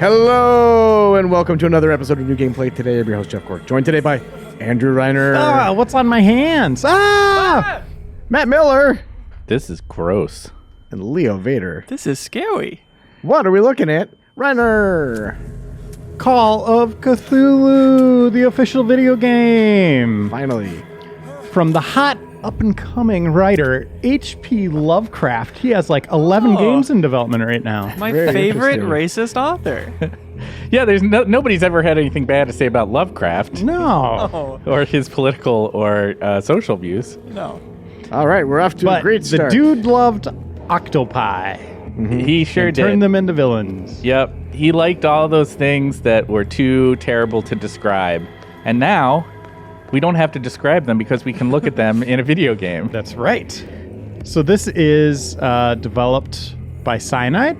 Hello, and welcome to another episode of New Gameplay. Today, I'm your host, Jeff Cork, joined today by Andrew Reiner. Ah, what's on my hands? Matt Miller. This is gross. And Leo Vader. This is scary. What are we looking at? Reiner. Call of Cthulhu, the official video game. Finally. From the hot up-and-coming writer, H.P. Lovecraft. He has like 11 games in development right now. My Very favorite interesting. racist author. Yeah, there's nobody's ever had anything bad to say about Lovecraft. No. Or his political or social views. No. All right, we're off to a But great the start. dude loved octopi. He sure did. Turned them into villains. Yep. He liked all those things that were too terrible to describe. And now, we don't have to describe them because we can look at them in a video game. That's right. So this is developed by Cyanide.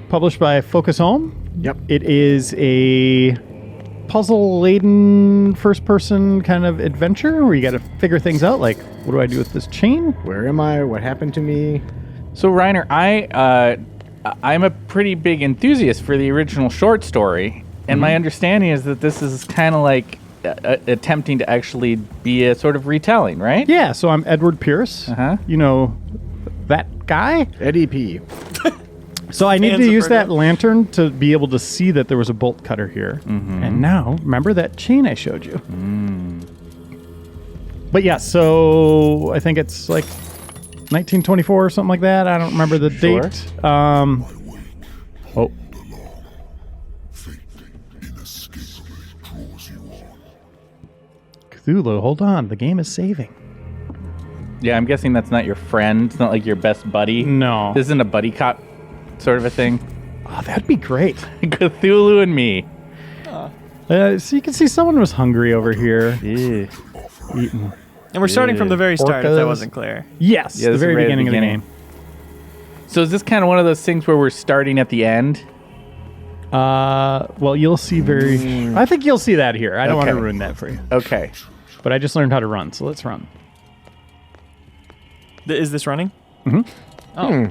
Published by Focus Home. Yep. It is a puzzle-laden first-person kind of adventure where you got to figure things out, like, what do I do with this chain? Where am I? What happened to me? So, Reiner, I'm a pretty big enthusiast for the original short story. And my understanding is that this is kind of like attempting to actually be a sort of retelling, right? Yeah, so I'm Edward Pierce. You know, that guy. Eddie P. So I need Fans to of use that Virgo. lantern to be able to see that there was a bolt cutter here. And now, remember that chain I showed you? But yeah, so I think it's like 1924 or something like that. I don't remember the Sure. date. Oh. Cthulhu, hold on. The game is saving. Yeah, I'm guessing that's not your friend. It's not like your best buddy. No. This isn't a buddy cop sort of a thing. Oh, that'd be great. Cthulhu and me. So you can see someone was hungry over here. Yeah. Eating. And we're starting from the very start, if that Orcas. wasn't clear. Yes, Yeah, the this is very right at the beginning of the beginning. game. So is this kind of one of those things where we're starting at the end? Well, you'll see very... I think you'll see that here. I don't want to Okay. ruin that for you. Okay. But I just learned how to run, so let's run. Is this running? Oh.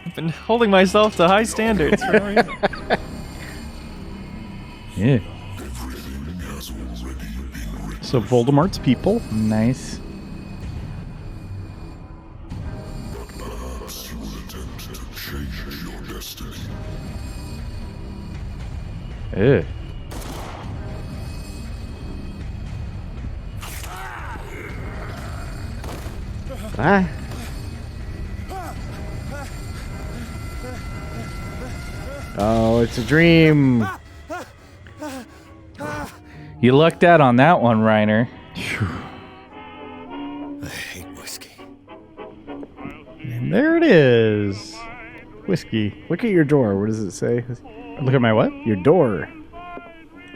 I've been holding myself to high standards for no reason. Yeah. So Voldemort's people. Nice. Ugh. Ah. Oh, it's a dream. You lucked out on that one, Reiner. I hate whiskey. And there it is. Whiskey. Look at your door. What does it say? Look at my what? Your door.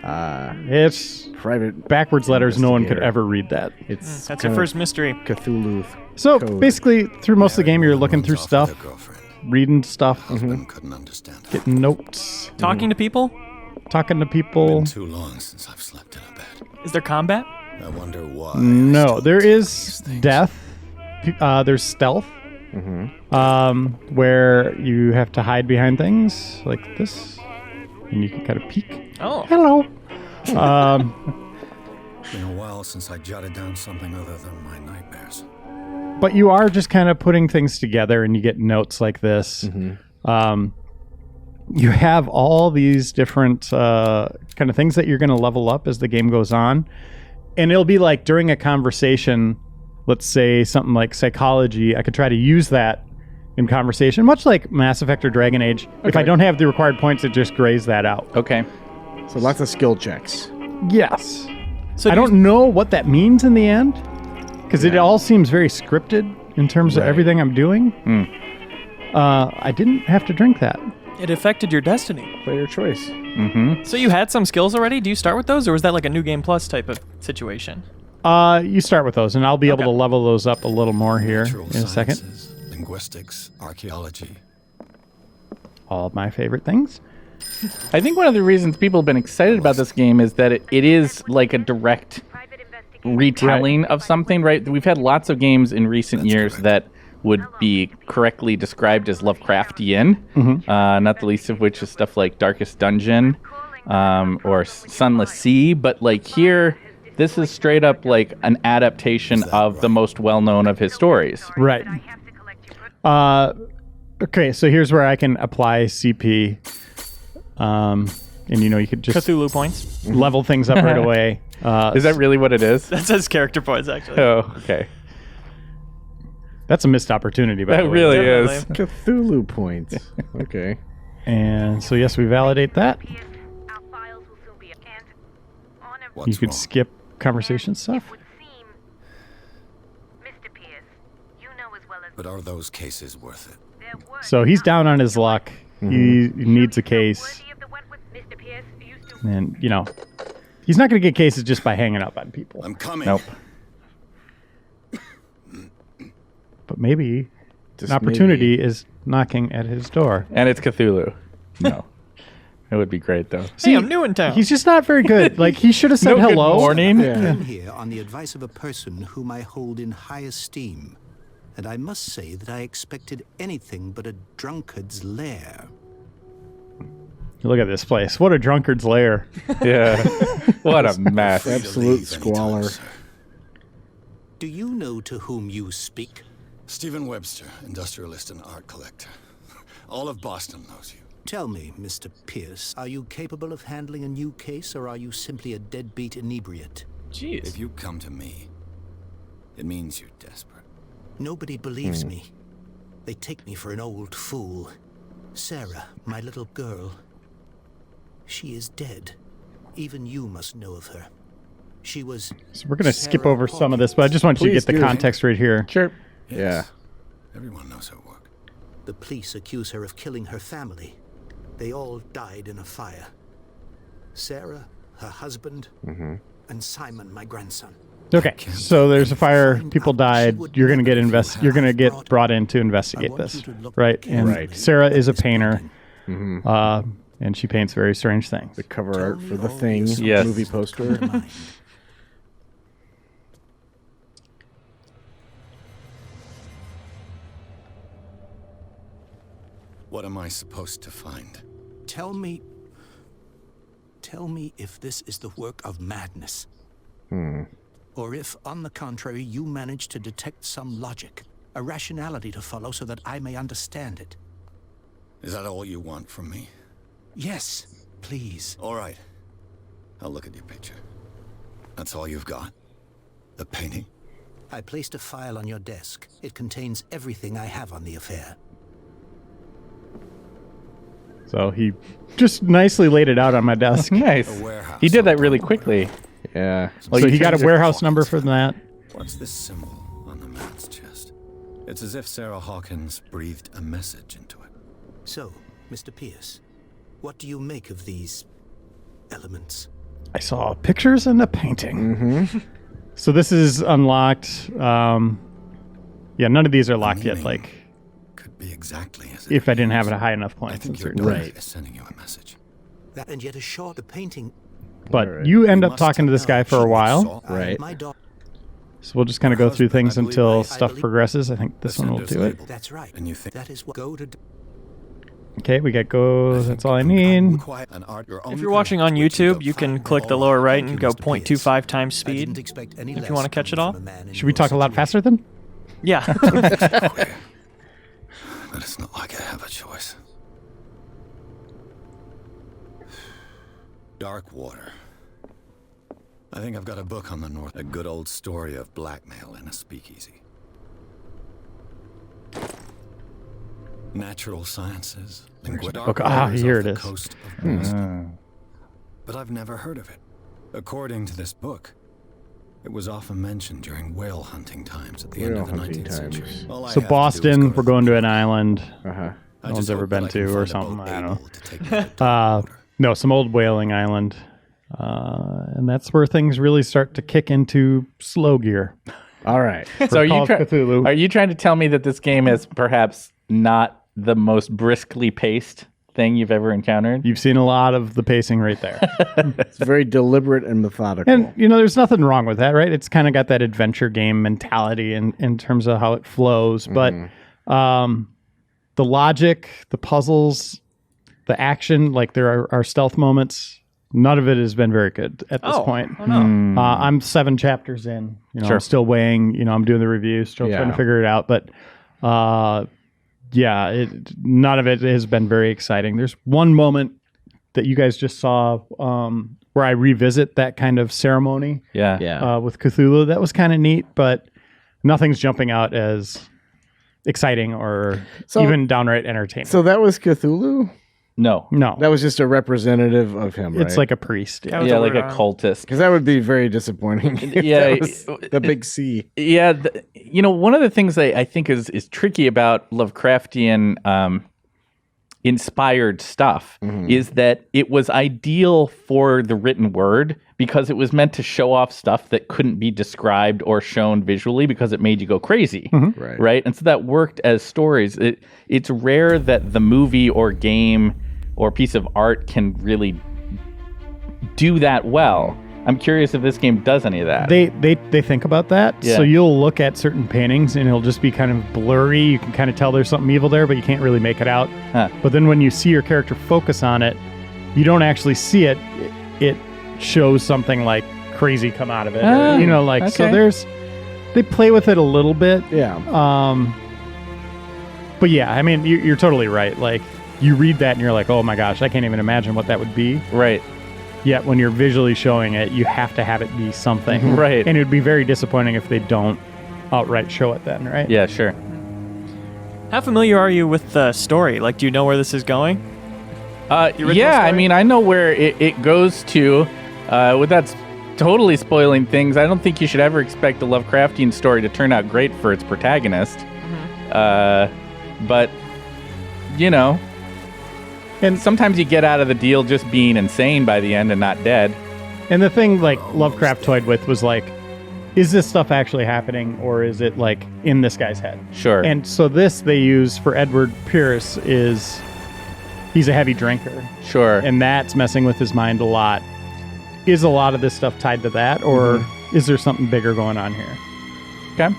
It's Private. backwards letters. No one could Investigator. ever read that. It's That's kind your of first mystery. Cthulhu. So Code. basically, through most of the game, you're looking through Runs off with stuff, her girlfriend. reading stuff, Husband couldn't understand it. getting notes, Talking to people? talking to people. Been too long since I've slept in a bed. Is there combat? I wonder why. No, there is these things. death. There's stealth, where you have to hide behind things like this, and you can kind of peek. Oh. Hello. Been a while since I jotted down something other than my nightmares. But you are just kind of putting things together, and you get notes like this. You have all these different kind of things that you're going to level up as the game goes on. And it'll be like during a conversation, let's say something like psychology, I could try to use that in conversation, much like Mass Effect or Dragon Age. If I don't have the required points, it just grays that out. Okay. So lots of skill checks. Yes. So I don't know what that means in the end, because it all seems very scripted in terms of everything I'm doing. I didn't have to drink that. It affected your destiny. Player choice. So you had some skills already? Do you start with those, or was that like a New Game Plus type of situation? You start with those, and I'll be able to level those up a little more here Natural in a second. sciences, linguistics, archaeology. All of my favorite things. I think one of the reasons people have been excited about this game is that it is like a direct retelling of something, right? We've had lots of games in recent years that would be correctly described as Lovecraftian, not the least of which is stuff like Darkest Dungeon or Sunless Sea. But like here, this is straight up like an adaptation of the most well-known of his stories. Right. Okay, so here's where I can apply CP. And you could just Cthulhu points. level things up right away. Is that really what it is? That says character points, actually. Oh, okay. That's a missed opportunity, by That the way. really Definitely. is. Cthulhu points. Okay. And so yes, we validate that. What's You could wrong? skip conversation stuff. But are those cases worth it? So he's down on his luck. He needs a case. And, he's not going to get cases just by hanging up on people. I'm coming. Nope. But maybe Just an opportunity is knocking at his door. And it's Cthulhu. No. It would be great, though. Hey, I'm new in town. He's just not very good. Like, he should have said No, good hello. morning. Yeah. I'm here on the advice of a person whom I hold in high esteem. And I must say that I expected anything but a drunkard's lair. Look at this place. What a drunkard's lair. Yeah. What a mess. Absolute Leave anytime, squalor. sir. Do you know to whom you speak? Stephen Webster, industrialist and art collector. All of Boston knows you. Tell me, Mr. Pierce, are you capable of handling a new case, or are you simply a deadbeat inebriate? Jeez. If you come to me, it means you're desperate. Nobody believes me. They take me for an old fool. Sarah, my little girl. She is dead. Even you must know of her. She was... So we're going to skip over some of this, but I just want you to Please get the do. context right here. Sure. Yes. Everyone knows her work. The police accuse her of killing her family. They all died in a fire. Sarah, her husband, and Simon, my grandson. Okay, so there's a fire. People died. You're going to get brought in to investigate this, right? And Sarah is a painter, and she paints very strange things. The cover art for The Thing Yes. movie poster. What am I supposed to find? Tell me if this is the work of madness. Or if, on the contrary, you manage to detect some logic, a rationality to follow so that I may understand it. Is that all you want from me? Yes, please. All right. I'll look at your picture. That's all you've got? The painting? I placed a file on your desk. It contains everything I have on the affair. So he just nicely laid it out on my desk. Nice. A warehouse. He did that on really top of quickly. Yeah. So he got a warehouse number for that. What's this symbol on the man's chest? It's as if Sarah Hawkins breathed a message into it. So, Mr. Pierce, what do you make of these elements? I saw pictures and a painting. So this is unlocked. Yeah, none of these are locked yet. meaning Like, Could be exactly as it if I didn't have appears. it high enough I points in think your certain daughter ways. is sending you a message. That and yet ashore the painting. But Alright. you end You up must talking to this know guy for a she while. saw- Right. My daughter. So we'll just kind of go through husband, things I believe, until I stuff believe- progresses. I think this The one will sender's do it. label. That's right. And you think That is what go to. Okay, we got go. That's all I need. If you're watching on YouTube, you can click the lower right and go 0.25 times I didn't speed. expect any if less you wanna catch it from all. a man in Should we your talk a lot faster situation. then? Yeah. But it's not like I have a choice. Dark water. I think I've got a book on the north. A good old story of blackmail in a speakeasy. Natural sciences. Okay, here it is. Coast of Boston. But I've never heard of it. According to this book, it was often mentioned during whale hunting times at the end Whale of the hunting 19th times. century. All I So have to do is Boston, go we're going to an the island. Uh-huh. I no one's just ever hope that been I can to or find a something, boat I don't know. able to take me to the top of the water. No, some old whaling island. And that's where things really start to kick into slow gear. All right. So are Call you, of Cthulhu. are you trying to tell me that this game is perhaps not the most briskly paced thing you've ever encountered. You've seen a lot of the pacing right there. It's very deliberate and methodical. And, there's nothing wrong with that, right? It's kind of got that adventure game mentality in terms of how it flows. But the logic, the puzzles, the action, like there are stealth moments. None of it has been very good at this point. Oh, no. I'm 7 chapters in. Sure. I'm still weighing. I'm doing the reviews, still trying to figure it out. But none of it has been very exciting. There's one moment that you guys just saw where I revisit that kind of ceremony. With Cthulhu. That was kind of neat, but nothing's jumping out as exciting or even downright entertaining. So that was Cthulhu? No. That was just a representative of him, right? It's like a priest. That was Yeah, a like a weird- cultist. Because that would be very disappointing. if Yeah, that was the big C. Yeah, one of the things I think is tricky about Lovecraftian inspired stuff is that it was ideal for the written word because it was meant to show off stuff that couldn't be described or shown visually because it made you go crazy, right? And so that worked as stories. It's rare that the movie or game or piece of art can really do that well. I'm curious if this game does any of that. They think about that. Yeah. So you'll look at certain paintings and it'll just be kind of blurry. You can kind of tell there's something evil there, but you can't really make it out. Huh. But then when you see your character focus on it, you don't actually see it. It shows something like crazy come out of it. Oh, So okay. they play with it a little bit. Yeah. But yeah, I mean, you're totally right. Like you read that and you're like, oh my gosh, I can't even imagine what that would be. Right. Yet when you're visually showing it, you have to have it be something. Right. And it would be very disappointing if they don't outright show it then, right? Yeah, sure. How familiar are you with the story? Like, do you know where this is going? original Yeah, I story? mean, I know where it goes to. Without totally spoiling things, I don't think you should ever expect a Lovecraftian story to turn out great for its protagonist. But, and sometimes you get out of the deal just being insane by the end and not dead. And the thing like Lovecraft toyed with was like, is this stuff actually happening or is it like in this guy's head? Sure. And so this they use for Edward Pierce is he's a heavy drinker. Sure. And that's messing with his mind a lot. Is a lot of this stuff tied to that or is there something bigger going on here? Okay.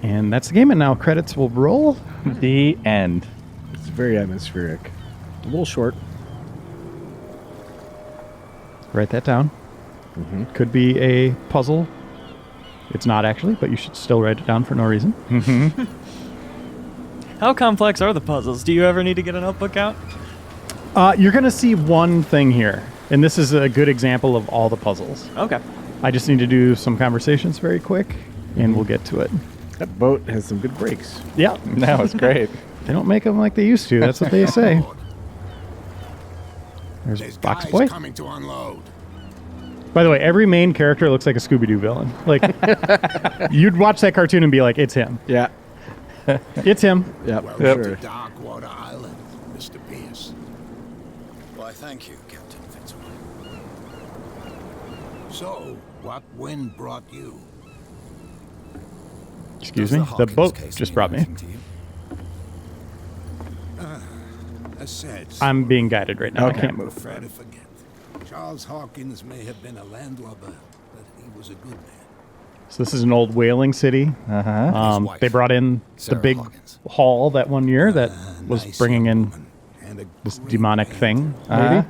And that's the game, and now credits will roll. The end. It's very atmospheric. A little short. Write that down. Could be a puzzle. It's not actually, but you should still write it down for no reason. How complex are the puzzles? Do you ever need to get a notebook out? You're going to see one thing here, and this is a good example of all the puzzles. Okay. I just need to do some conversations very quick, and we'll get to it. That boat has some good brakes. Yeah, That was great. they don't make them like they used to. That's what they say. There's There's Box guys Boy. coming to unload. By the way, every main character looks like a Scooby-Doo villain. Like, you'd watch that cartoon and be like, it's him. Yeah. It's him. Yeah, Welcome for sure. to Darkwater Island, Mr. Pierce. Why, thank you, Captain Fitzroy. So, what wind brought you? Excuse Does me. The Hawkins boat case just mean brought me. anything to you? As said, I'm being guided right now. Okay. I can't move. try to forget. Charles Hawkins may have been a landlubber, but he was a good man. So this is an old whaling city. Uh-huh. His wife, They brought in the Sarah big Hawkins. hall that one year that was Nice bringing young in woman, and a this great demonic man. thing, Uh-huh. maybe.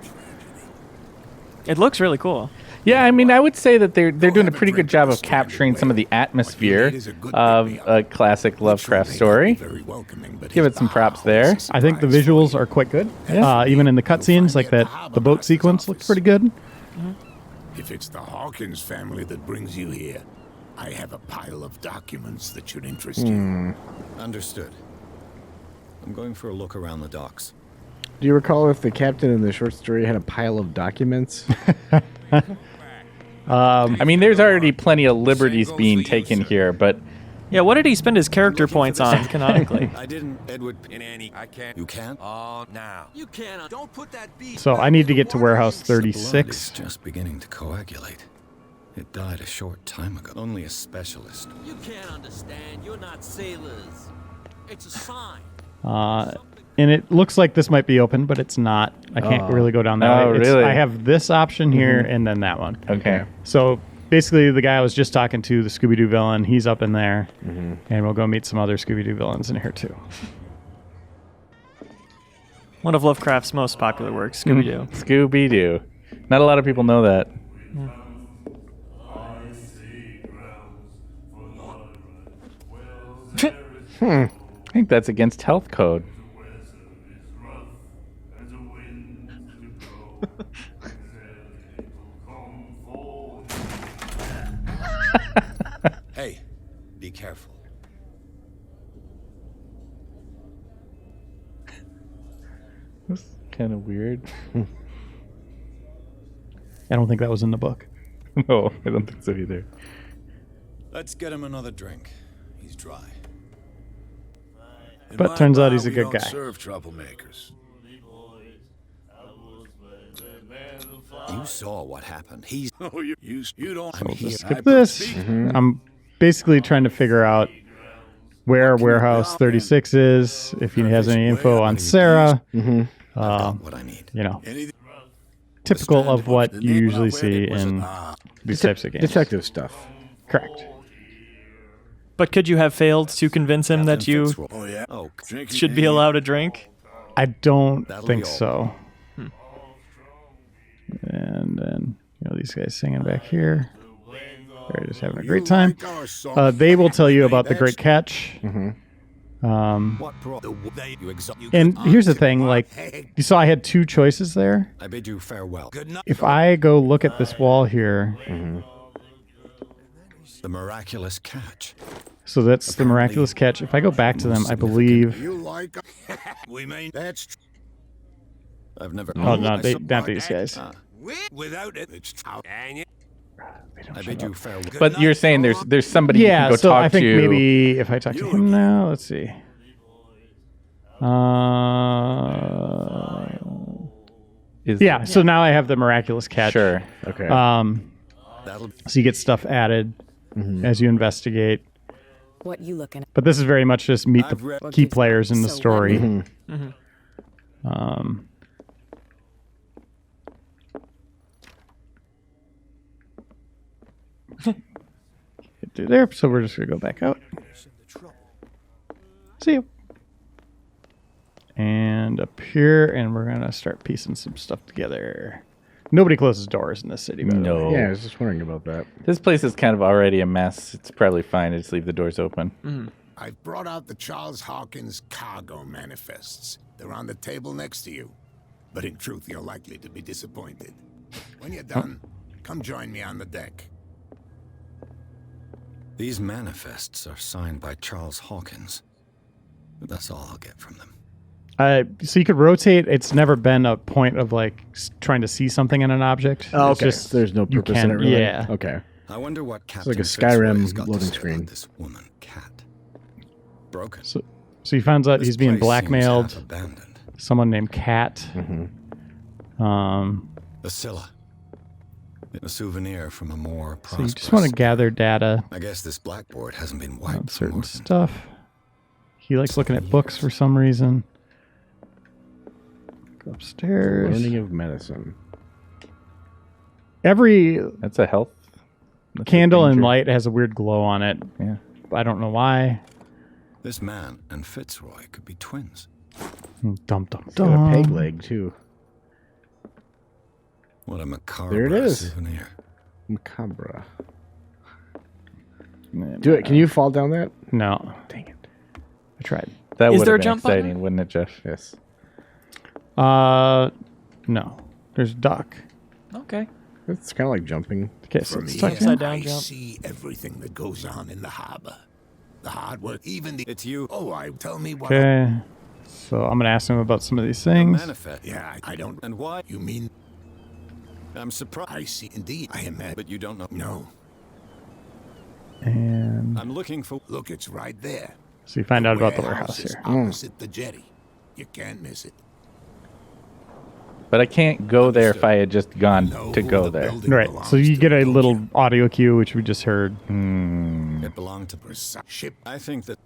It looks really cool. Yeah, I mean, I would say that they're doing a pretty good job of capturing some of the atmosphere of a classic Lovecraft story. Very welcoming, but Give his it some props bow there. was a I think the surprise visuals for are quite good. Yeah. Even in the cutscenes, like that, the boat sequence looks pretty good. you. If it's the Hawkins family that brings you here, I have a pile of documents that should interest you. Understood. I'm going for a look around the docks. Do you recall if the captain in the short story had a pile of documents? I mean, there's already plenty of liberties being taken here, but Yeah, what did he spend his character points on canonically? I didn't, Edward. I can't. You can't? Now. You cannot. Don't put that beast. So I need to get to warehouse The blood is 36. just beginning to coagulate. It died a short time ago. Only a specialist. You can't understand. You're not sailors. It's a sign. And it looks like this might be open, but it's not. I can't really go down that Oh, way. really? I have this option here and then that one. Okay. So basically, the guy I was just talking to, the Scooby-Doo villain, he's up in there. And we'll go meet some other Scooby-Doo villains in here, too. One of Lovecraft's most popular works, Scooby-Doo. Scooby-Doo. Not a lot of people know that. I think that's against health code. Hey, be careful. That's kind of weird. I don't think that was in the book. No, I don't think so either. Let's get him another drink. He's dry. But turns out he's a good guy. Serve troublemakers. You saw what happened. He's. Oh, you don't. I'm here. Skip this. I'm basically trying to figure out where Warehouse 36 is, if he has any info on Sarah. What I need. You know, Anything typical of what you usually see in these types of games. Detective stuff. Correct. But could you have failed to convince him that you Oh yeah. Oh, Drinking should be allowed a drink? I don't That'll think be all. so. And then, you know, these guys singing back here. They're just having a great time. They will tell you about the Great Catch. What brought the you And here's the thing, like, you saw I had two choices there. I bid you farewell. Good night. If I go look at this wall here, The miraculous catch. so that's the miraculous catch. If I go back to them, I believe. You like? We mean that's I've never. Oh, not these guys. without it. It's true. I bid you farewell. But you're saying there's somebody you Yeah, can go so talk I think to. maybe if I talk to him now, let's see. Yeah, so now I have the miraculous catch. Sure. Okay. That'll So you get stuff added as you investigate. What you looking at? But this is very much just meet I've the read- key players in the So story. Get through there, so we're just gonna go back out. See you. And up here, and we're gonna start piecing some stuff together. Nobody closes doors in this city, by the way. No. yeah, I was just wondering about that. This place is kind of already a mess. It's probably fine to just leave the doors open. I've brought out the Charles Hawkins cargo manifests. They're on the table next to you. But in truth, you're likely to be disappointed. When you're done, come join me on the deck. These manifests are signed by Charles Hawkins. But that's all I'll get from them. So you could rotate. It's never been a point of like trying to see something in an object. Oh, It's okay. just There's no you purpose in it, can- really? Yeah. Okay. I wonder what Captain like a Fitzroy Skyrim has got to loading say screen. about this woman, Cat. Broken. So he finds out This he's being place seems blackmailed. half abandoned. Someone named Cat. The Scylla. A souvenir from a more So you prosperous. just want to gather data I guess this blackboard hasn't been on wiped for certain more than stuff. He likes looking at books for some reason. Go upstairs. Learning of medicine. Every That's a health. That's a candle and danger. light has a weird glow on it. Yeah. I don't know why. This man and Fitzroy could be twins. Dum dum Got a peg dum. leg, too. What a macabre There it is. souvenir. Macabre. Do it. Can you fall down that? No, Dang it. I tried. That Is would there have a been jump button? exciting, wouldn't it, Jeff? Yes. No. There's duck. Okay. It's kind of like jumping. Okay, so From it's here, tucked in. Upside down I jump. see everything that goes on in the harbor. The hard work, even the... It's you. Oh, tell me what... Okay. So I'm gonna ask him about some of these things. Manifest. Yeah, I don't... And why? You mean... I'm surprised. I see. Indeed, I am mad. But you don't know. No. And I'm looking for. Look, it's right there. so you find out about the warehouse is here. opposite the jetty. You can't miss it. But I can't go there if I had just gone Know to who go the there. building Right. belongs So you to, get a don't little you? audio cue, which we just heard. It belonged to. Ship. I think that.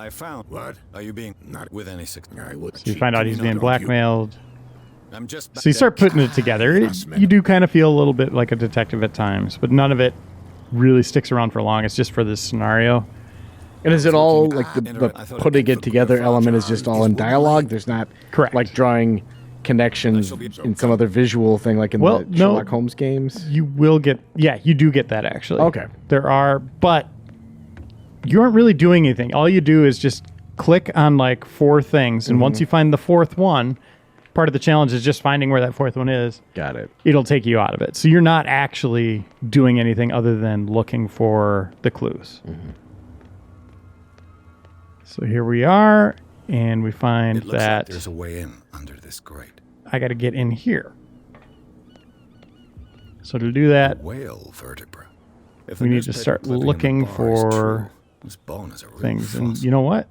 I found. What? Are you being not with any success? I would. So you find out he's being blackmailed. I'm just. So you start putting it together. You do kind of feel a little bit like a detective at times, but none of it really sticks around for long. It's just for this scenario. And is it all like the putting it together element is just all in dialogue? There's not Correct. like drawing connections in some other visual thing like in the Sherlock Holmes games? You will get, you do get that actually. Okay. There are, but you aren't really doing anything. All you do is just click on like 4 things, and once you find the 4th one, part of the challenge is just finding where that 4th one is. Got it. It'll take you out of it. So you're not actually doing anything other than looking for the clues. So here we are, and we find It looks that like there's a way in under this grate. I got to get in here. So to do that, Whale vertebra. If we the need to newspaper start clipping in the looking bar is for true, this bone is a real things. And fossil. you know what?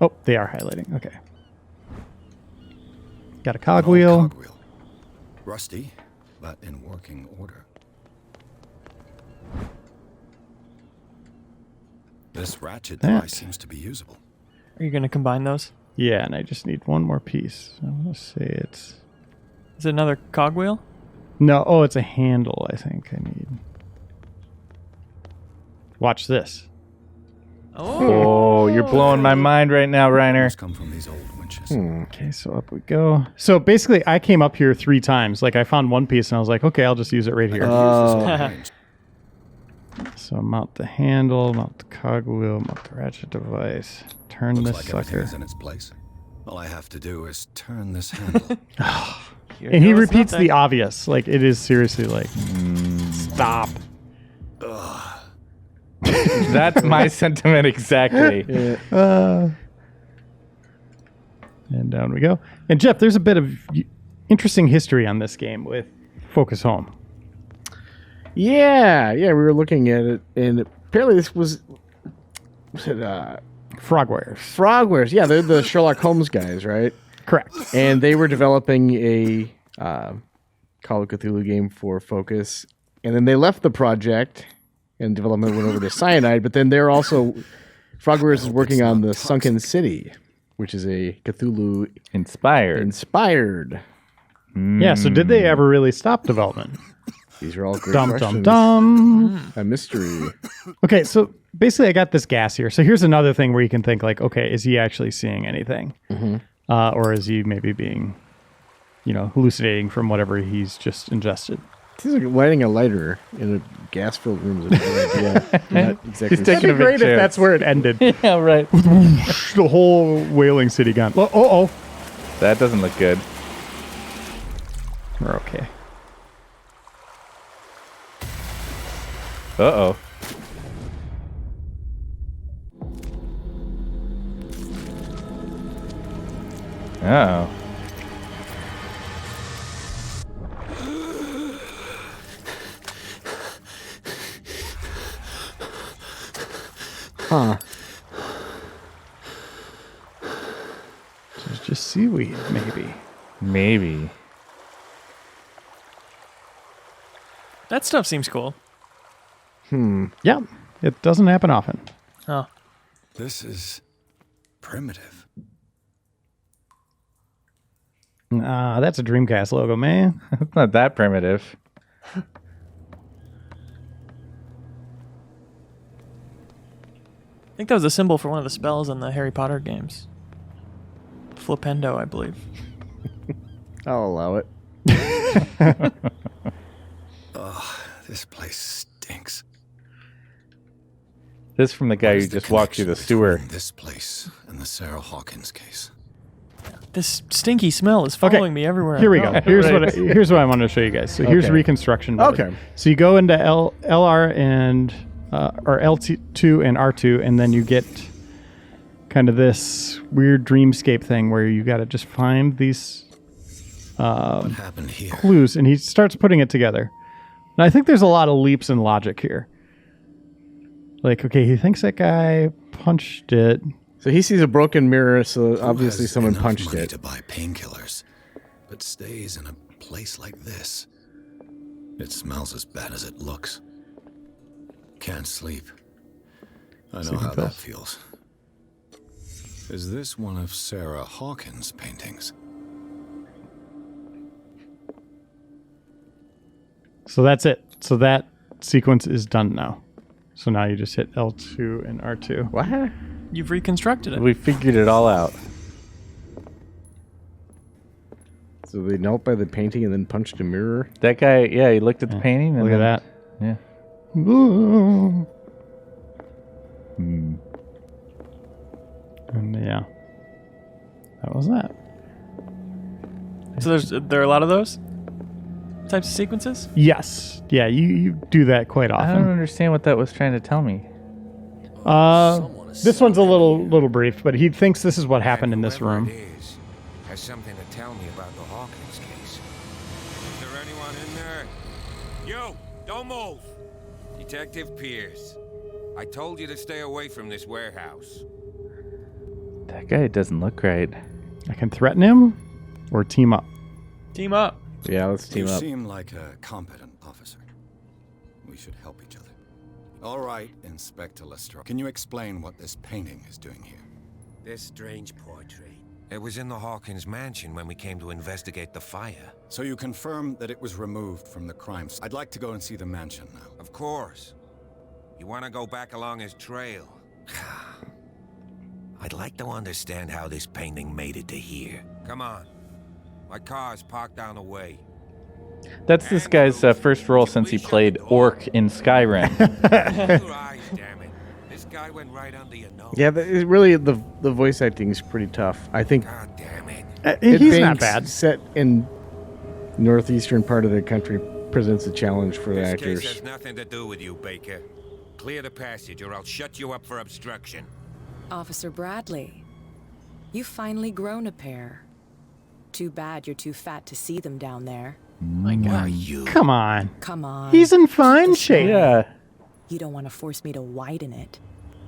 Oh, they are highlighting. Okay. Got a An old cogwheel. cogwheel. Rusty, but in working order. This ratchet device seems to be usable. Are you going to combine those? Yeah, and I just need one more piece. I want to say it's... Is it another cogwheel? No, oh, it's a handle, I think I need. Watch this. Oh, you're blowing my mind right now, Reiner. Those come from these old winches. Okay, so up we go. So basically, I came up here 3 times. Like, I found one piece, and I was like, okay, I'll just use it right here. So mount the handle, mount the cogwheel, mount the ratchet device, turn Looks this like everything sucker. is in its place. All I have to do is turn this handle. And he repeats the obvious. Like, it is seriously like, stop. That's my sentiment exactly. And down we go. And Jeff, there's a bit of interesting history on this game with Focus Home. Yeah, we were looking at it, and apparently this was it Frogwares. Frogwares? Yeah, they're the Sherlock Holmes guys, right? Correct. And they were developing a Call of Cthulhu game for Focus, and then they left the project, and development went over to Cyanide. But then they're also Frogwares is working on the Sunken City, which is a Cthulhu Inspired. Yeah, so did they ever really stop development? These are all great Dum questions. dum. A mystery. Okay, so basically I got this gas here. So here's another thing where you can think like, okay, is he actually seeing anything? Or is he maybe being, hallucinating from whatever he's just ingested? Seems like lighting a lighter in a gas-filled room is a good idea. Not exactly. He's taking It'd a be big great if chance. that's where it ended. Yeah, right. The whole whaling city gone. Oh. That doesn't look good. We're okay. Uh-oh. Oh. Huh. So it's just seaweed, maybe. Maybe. That stuff seems cool. Yeah, it doesn't happen often. Oh. This is primitive. That's a Dreamcast logo, man. It's not that primitive. I think that was a symbol for one of the spells in the Harry Potter games. Flipendo, I believe. I'll allow it. This place stinks. This from the guy who just walked through the sewer. This place and the Sarah Hawkins case. This stinky smell is following me everywhere. Here we I go. go. Here's what I wanted to show you guys. So here's reconstruction mode. Okay. So you go into LR and or L2 and R2, and then you get kind of this weird dreamscape thing where you got to just find these What happened here? clues, and he starts putting it together. And I think there's a lot of leaps in logic here. Like, okay, he thinks that guy punched it. So he sees a broken mirror, so Who obviously has someone enough punched money it. to buy painkillers, but stays in a place like this. It smells as bad as it looks. Can't sleep. I know how that feels. Is this one of Sarah Hawkins' paintings? So that's it. So that sequence is done now. So now you just hit L2 and R2. What? You've reconstructed it. We figured it all out. So they knelt by the painting and then punched a mirror. That guy, yeah, he looked at the painting. And Look at then- that. Yeah. Ooh. And yeah, that was that. So there are a lot of those types of sequences? Yes. Yeah, you do that quite I don't often. understand what that was trying to tell me. This one's a little brief, but he thinks this is what happened in this Whoever room. it is has something to tell me about the Hawkins case. Is there anyone in there? You! Don't move! Detective Pierce. I told you to stay away from this warehouse. That guy doesn't look right. I can threaten him or team up. Team up. Yeah, let's team You up. seem like a competent officer. We should help each other. All right, Inspector Lestrade. Can you explain what this painting is doing here? This strange portrait. It was in the Hawkins mansion when we came to investigate the fire. So you confirm that it was removed from the crime scene. I'd like to go and see the mansion now. Of course. You want to go back along his trail? I'd like to understand how this painting made it to here. Come on. My car's parked down the way. That's this guy's first role since he played Orc in Skyrim. Your eyes, damn it. This guy went right under your nose. Yeah, really, the voice acting is pretty tough. I think God damn it. Ed He's not Banks, bad. set in northeastern part of the country, presents a challenge for the This actors. case has nothing to do with you, Baker. Clear the passage or I'll shut you up for obstruction. Officer Bradley, you've finally grown a pair. Too bad you're too fat to see them down there. My God. You. Come on. Come on. He's in fine Just shape. Yeah. You don't want to force me to widen it.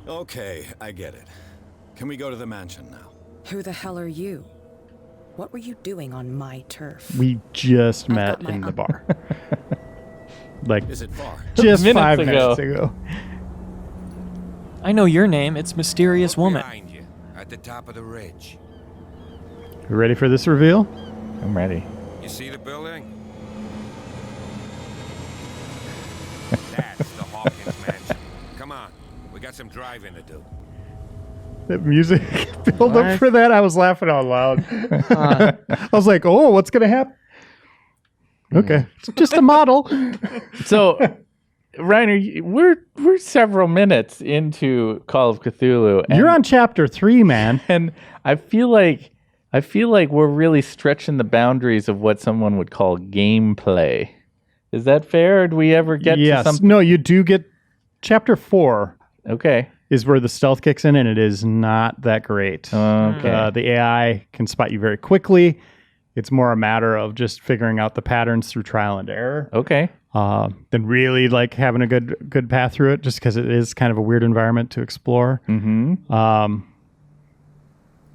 Okay, I get it. Can we go to the mansion now? Who the hell are you? What were you doing on my turf? We just I've met got my in the un- bar. Like Is it far? just Minutes 5 ago. minutes ago. I know your name. It's Mysterious Woman. Behind you, at the top of the ridge. You ready for this reveal? I'm ready. You see the building? That's the Hawkins mansion. Come on, we got some driving to do. That music build up What? for that, I was laughing out loud. I was like, "Oh, what's gonna happen?" Okay, it's just a model. So, Reiner, we're several minutes into Call of Cthulhu. And, You're on chapter 3, man. and I feel like we're really stretching the boundaries of what someone would call gameplay. Is that fair? Or do we ever get to Yes. something? No, you do get chapter 4 Okay. is where the stealth kicks in, and it is not that great. Okay. The AI can spot you very quickly. It's more a matter of just figuring out the patterns through trial and error. Okay. Than really like having a good path through it, just because it is kind of a weird environment to explore. Mm-hmm.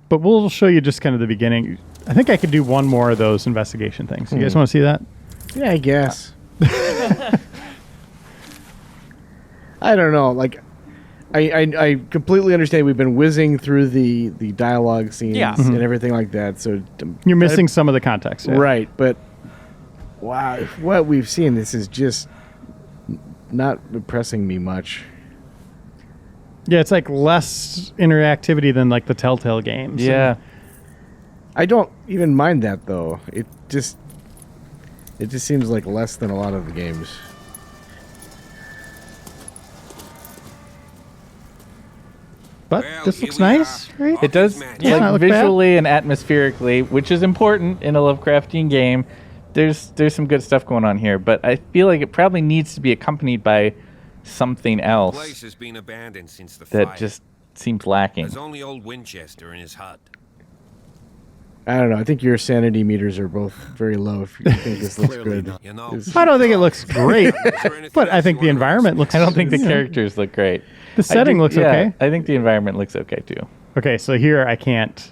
But we'll show you just kind of the beginning. I think I could do one more of those investigation things. You guys want to see that? Yeah, I guess. I don't know. Like, I completely understand. We've been whizzing through the dialogue scenes Yeah. and everything like that. So You're missing some of the context. Yeah. right, but wow, what we've seen, this is just not impressing me much. Yeah, it's like less interactivity than like the Telltale games. Yeah. I don't even mind that though. It just seems like less than a lot of the games. But Well, this here looks we are. nice, right? It does, Mansion. Yeah, not like look bad. visually and atmospherically, which is important in a Lovecraftian game. There's some good stuff going on here, but I feel like it probably needs to be accompanied by something The else place has been abandoned since the that fire. just seems lacking. There's only old Winchester in his hut. I don't know. I think your sanity meters are both very low if you think this looks Clearly good. not. You know, Is- I don't think it looks great, is there anything but I else think you the wanna environment looks. I don't think the yeah. characters look great. The setting looks okay. I think the environment looks okay too. Okay, so here I can't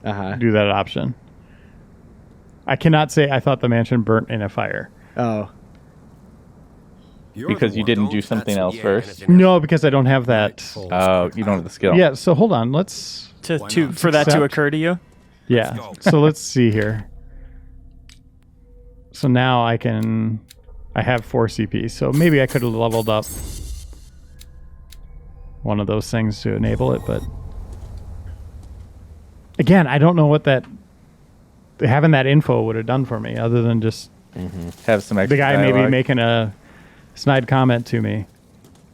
do that option. I cannot say I thought the mansion burnt in a fire. Oh, Because you didn't do something else first? No, because I don't have that. Oh, you don't have the skill. Yeah, so hold on. Let's... For that to occur to you? Yeah. So let's see here. So now I have 4 CP. So maybe I could have leveled up one of those things to enable it, but again, I don't know what having that info would have done for me other than just have some extra the guy dialogue. maybe making a snide comment to me.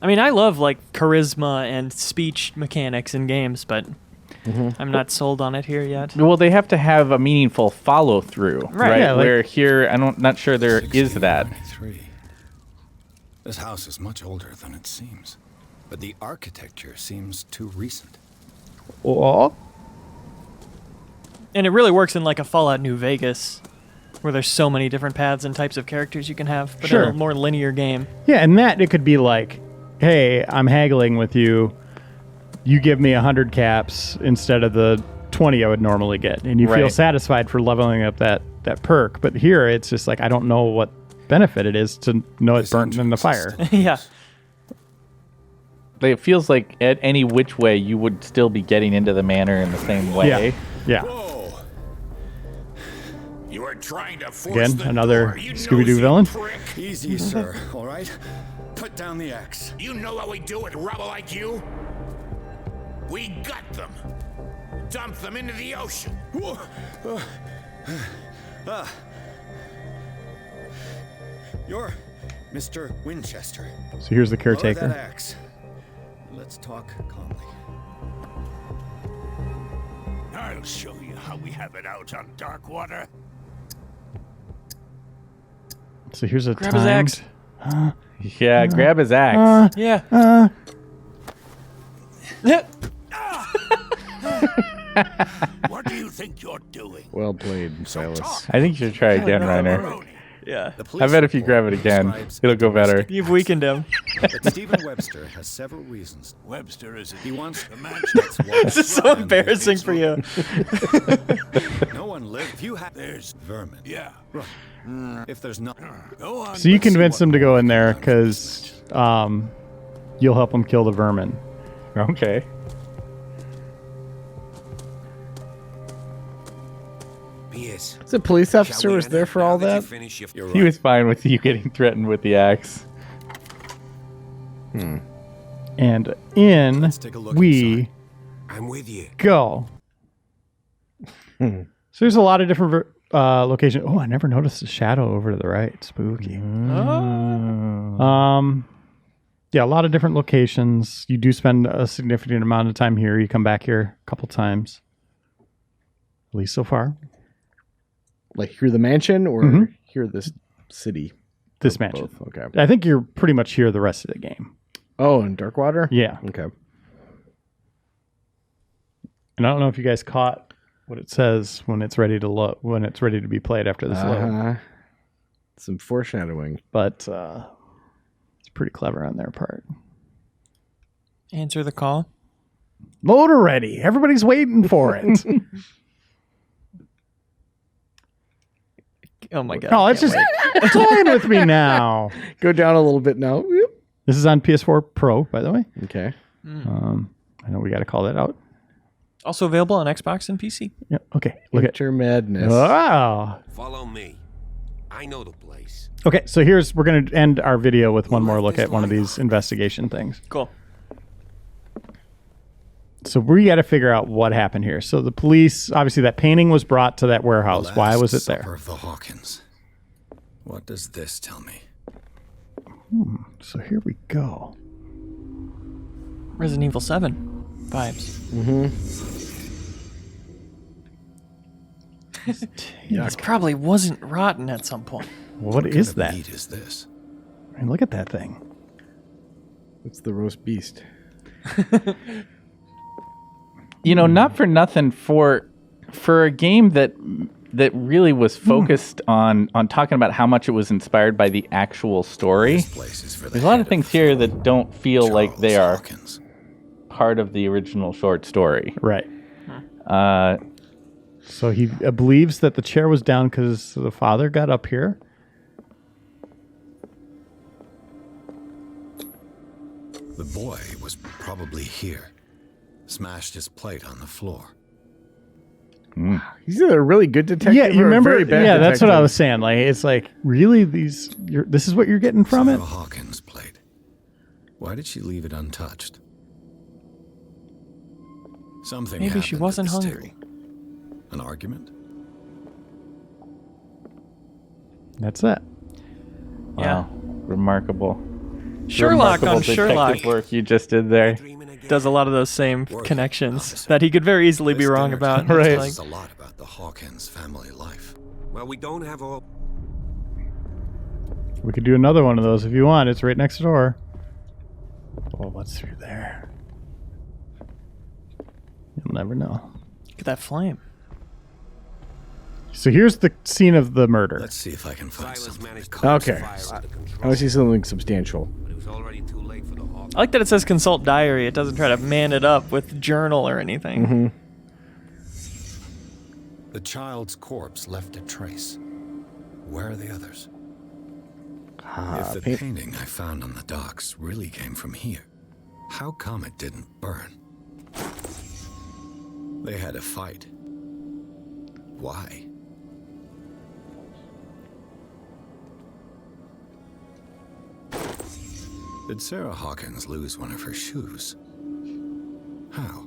I mean, I love like charisma and speech mechanics in games, but I'm not sold on it here yet. Well, they have to have a meaningful follow through, right? Yeah, like- Where here, not sure there is that. 1693. This house is much older than it seems, but the architecture seems too recent. Oh, And it really works in like a Fallout New Vegas, where there's so many different paths and types of characters you can have, but Sure. in a more linear game. yeah, and that it could be like, hey, I'm haggling with you. You give me 100 caps instead of the 20 I would normally get, and you feel Right. satisfied for leveling up that perk. But here, it's just like I don't know what benefit it is to know it's burnt in the fire. Yeah. Like, it feels like at any which way you would still be getting into the manor in the same way. Yeah, yeah. Whoa! You are trying to force Again, the another door, you Scooby-Doo nosy villain. prick. Easy, sir, all right? Put down the axe. You know what we do with rubble like you? We gut them. Dump them into the ocean. You're Mr. Winchester. So here's the Lower that caretaker. axe. Let's talk calmly. I'll show you how we have it out on dark water. So here's a Grab his timed- axe. Yeah, grab his axe. Yeah. What do you think you're doing? Well played, Silas. I think you should try again, Reiner. Yeah. The I police bet if you grab it report again, describes it'll go better. You've weakened him. But Stephen Webster has several reasons. Webster is He wants the match. This is so embarrassing for you. No one lives. If you have, there's vermin. Yeah. If there's not, Go on. So you Let's see convince what them to go in there done. because you'll help them kill the vermin. Okay. P.S. The police officer was there for all that. you're He right. was fine with you getting threatened with the axe. And in Let's take a look we inside. I'm with you. go. So there's a lot of different locations. Oh, I never noticed the shadow over to the right. Spooky. Yeah, a lot of different locations. You do spend a significant amount of time here. You come back here a couple times, at least so far. Like here, the mansion, or Mhm. here, this city. This Or mansion. both? Okay. I think you're pretty much here the rest of the game. Oh, in Darkwater. Yeah, Okay. and I don't know if you guys caught what it says when it's ready to load, when it's ready to be played after this load. Uh-huh. Some foreshadowing. But it's pretty clever on their part. Answer the call. Loader ready. Everybody's waiting for it. Oh my god. Oh, it's just toying with me now. Go down a little bit now. Whoop. This is on PS4 Pro, by the way. Okay. I know we got to call that out. Also available on Xbox and PC. Yeah. Okay. Look at. Enter madness. Wow. Follow me. I know the place. Okay, so we're going to end our video with one more look at one of these investigation things. Cool. So we got to figure out what happened here. So the police, obviously, that painting was brought to that warehouse. Last Why was it Supper there? of the Hawkins. What does this tell me? So here we go. Resident Evil 7 vibes. This probably wasn't rotten at some point. What kind is of that? meat is this? I mean, look at that thing. It's the roast beast. You know, not for nothing, for a game that really was focused on talking about how much it was inspired by the actual story. This place is for the There's a lot head of things the here throne, that don't feel like they Charles are Hawkins. part of the original short story. Right. Uh, So he believes that the chair was down because the father got up here. The boy was probably here. Smashed his plate on the floor. He's either a really good detective Yeah, you or remember? a very bad Yeah, that's what I detective. was saying. Like, it's like, really, this is what you're getting from it? Sarah Hawkins' plate. Why did she leave it untouched? Something Maybe she happened wasn't at this hungry. table. An argument? That's it. Yeah. Wow. Remarkable. Sherlock Remarkable on Sherlock detective work you just did there. does a lot of those same connections that he could very easily be This wrong dinner about. tells Right. us a lot about the Hawkins family life. Well, we don't have all. We could do another one of those if you want. It's right next door. Oh, what's through there? You'll never know. Look at that flame. So here's the scene of the murder. Let's see if I can find Silas something. managed to to Okay. fire under I control, want to see something substantial. but it was already too late for the Hawk. I like that it says consult diary. It doesn't try to man it up with journal or anything. The child's corpse left a trace. Where are the others? If the painting I found on the docks really came from here, how come it didn't burn? They had a fight. Why? Did Sarah Hawkins lose one of her shoes? How?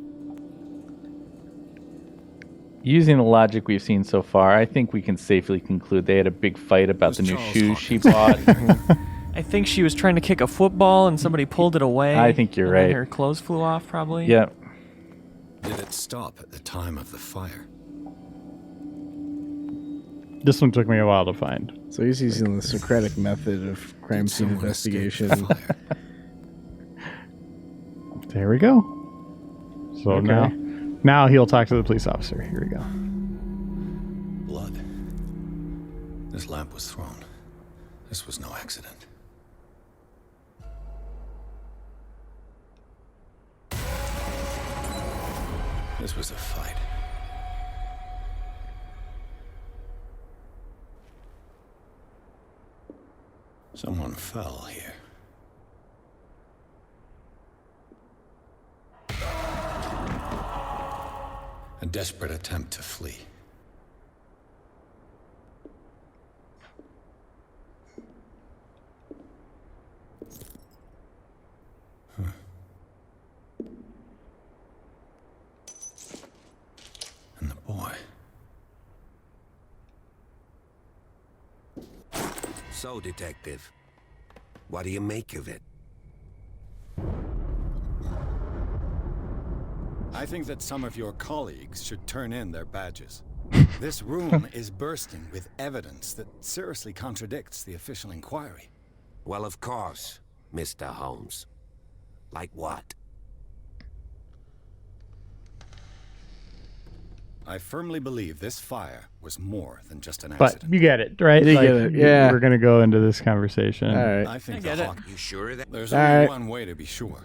Using the logic we've seen so far, I think we can safely conclude they had a big fight about Was the new Charles shoes she Hawkins. bought. I think she was trying to kick a football and somebody pulled it away. I think you're and then right. her clothes flew off, probably. Yep. Did it stop at the time of the fire? This one took me a while to find. So he's using the Socratic method of crime Did scene someone escape investigation. the fire? There we go. So Okay. now he'll talk to the police officer. Here we go. Blood. This lamp was thrown. This was no accident. This was a fight. Someone fell here. A desperate attempt to flee. And the boy. So, Detective, what do you make of it? I think that some of your colleagues should turn in their badges. This room is bursting with evidence that seriously contradicts the official inquiry. Well, of course, Mr. Holmes. Like what? I firmly believe this fire was more than just an But accident. you get it, right? You get it, yeah. We're going to go into this conversation. All right. I think I get the it. Hawk. You sure of that? There's All only right. one way to be sure.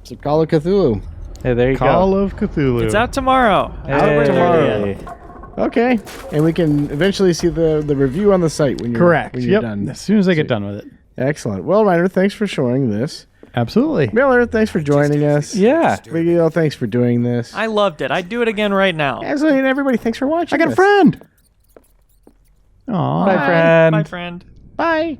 So Call of Cthulhu. Hey, there you Call go. of Cthulhu. It's out tomorrow. Hey. tomorrow. Okay. And we can eventually see the review on the site when you're, Correct. when you're Yep. done. As soon as I get done with it. Excellent. Well, Reiner, thanks for showing this. Absolutely. Miller, thanks for joining us. Yeah. Miguel, thanks for doing this. I loved it. I'd do it again right now. Excellent. And everybody, thanks for watching. I got a this. friend. Aw. Bye, friend. Bye, friend. Bye.